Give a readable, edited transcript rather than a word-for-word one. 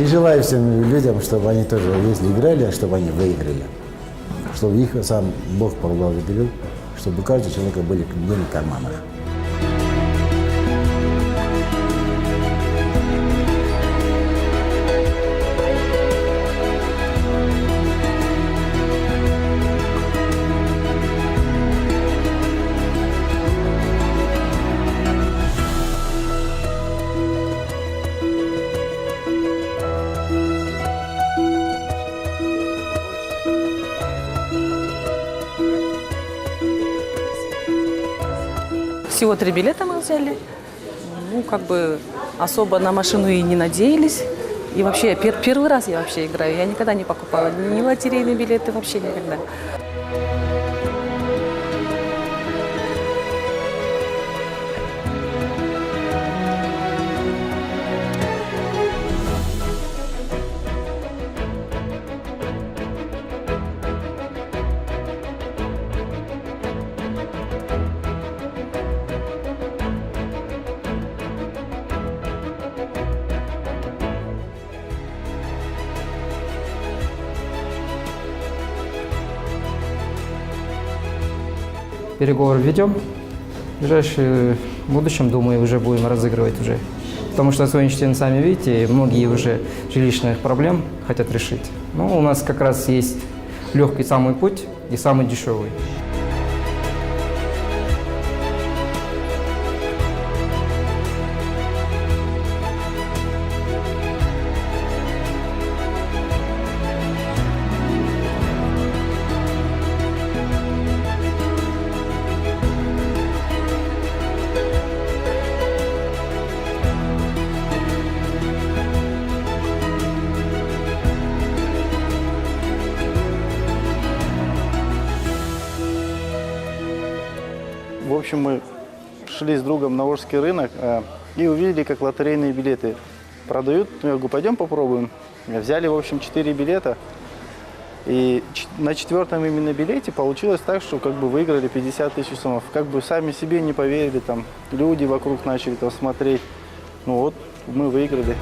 И желаю всем людям, чтобы они тоже, если играли, чтобы они выиграли. Чтобы их сам Бог поблагодарил, чтобы у каждого человека были деньги в карманах. Всего 3 билета мы взяли. Ну, как бы особо на машину и не надеялись. И вообще, первый раз я вообще играю. Я никогда не покупала ни лотерейные билеты, вообще никогда. Переговоры ведем. В ближайшем будущем, думаю, уже будем разыгрывать уже. Потому что на сегодняшний день, сами видите, многие уже жилищных проблем хотят решить. Но у нас как раз есть легкий самый путь и самый дешевый. В общем, мы шли с другом на Волжский рынок и увидели, как лотерейные билеты продают. Ну, я говорю, пойдем попробуем. Взяли, в общем, 4 билета. И на 4-м именно билете получилось так, что как бы выиграли 50 тысяч сомов. Как бы сами себе не поверили, там люди вокруг начали там смотреть. Ну вот, мы выиграли.